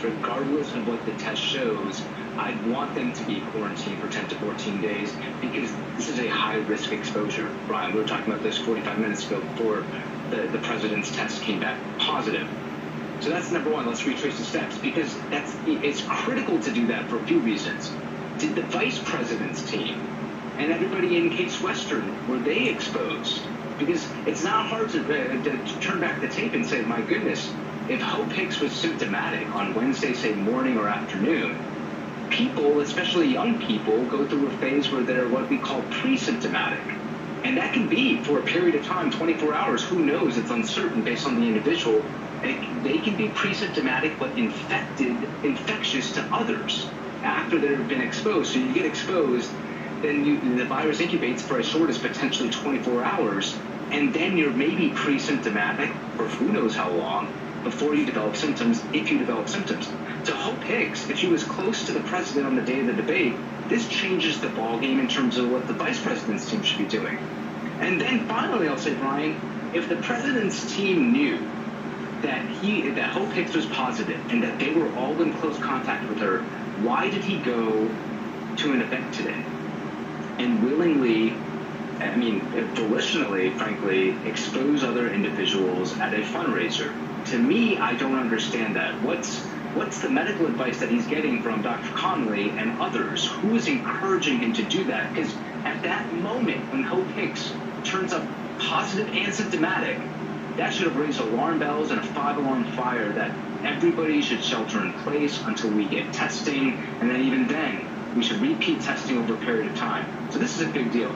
because regardless of what the test shows, I'd want them to be quarantined for 10 to 14 days because this is a high-risk exposure. Brian, we were talking about this 45 minutes ago before the president's test came back positive. So that's number one. Let's retrace the steps because it's critical to do that for a few reasons. Did the vice president's team and everybody in Case Western, were they exposed? Because it's not hard to turn back the tape and say, my goodness, if Hope Hicks was symptomatic on Wednesday, say morning or afternoon, people, especially young people, go through a phase where they're what we call pre-symptomatic. And that can be for a period of time, 24 hours, who knows, it's uncertain based on the individual. They can be pre-symptomatic but infectious to others after they've been exposed. So you get exposed, then the virus incubates for as short as potentially 24 hours, and then you're maybe pre-symptomatic for who knows how long before you develop symptoms, if you develop symptoms. To Hope Hicks, if she was close to the president on the day of the debate, this changes the ballgame in terms of what the vice president's team should be doing. And then finally, I'll say, Brian, if the president's team knew that Hope Hicks was positive and that they were all in close contact with her, why did he go to an event today and willingly, volitionally, frankly, expose other individuals at a fundraiser? To me, I don't understand that. What's the medical advice that he's getting from Dr. Connolly and others? Who is encouraging him to do that? Because at that moment, when Hope Hicks turns up positive and symptomatic, that should have raised alarm bells and a 5-alarm fire that everybody should shelter in place until we get testing, and then even then, we should repeat testing over a period of time. So this is a big deal.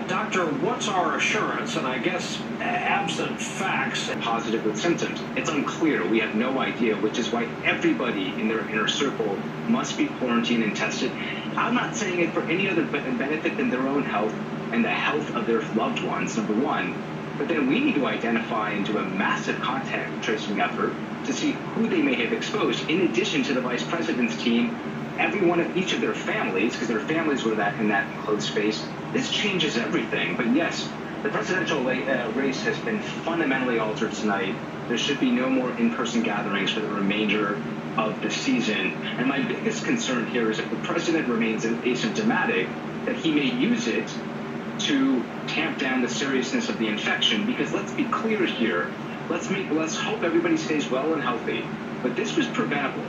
Doctor, what's our assurance, and I guess absent facts? Positive with symptoms. It's unclear. We have no idea, which is why everybody in their inner circle must be quarantined and tested. I'm not saying it for any other benefit than their own health and the health of their loved ones, number one. But then we need to identify and do a massive contact tracing effort to see who they may have exposed, in addition to the vice president's team, every one of each of their families, because their families were in that enclosed space. This changes everything. But yes, the presidential race has been fundamentally altered tonight. There should be no more in-person gatherings for the remainder of the season. And my biggest concern here is if the president remains asymptomatic, that he may use it to tamp down the seriousness of the infection. Because let's be clear here. Let's hope everybody stays well and healthy. But this was preventable.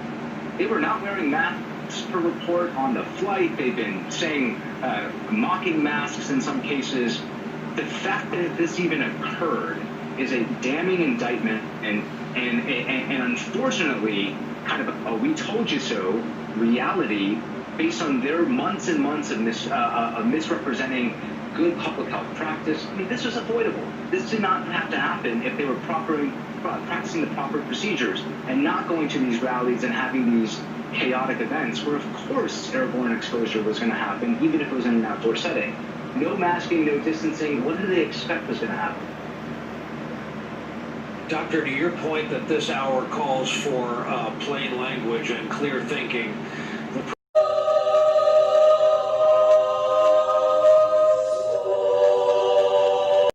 They were not wearing masks per report on the flight. They've been saying mocking masks in some cases. The fact that this even occurred is a damning indictment and unfortunately kind of a we told you so reality based on their months and months of misrepresenting good public health practice. I mean, this was avoidable. This did not have to happen if they were practicing the proper procedures and not going to these rallies and having these chaotic events where, of course, airborne exposure was going to happen, even if it was in an outdoor setting. No masking, no distancing. What did they expect was going to happen? Doctor, to your point that this hour calls for plain language and clear thinking,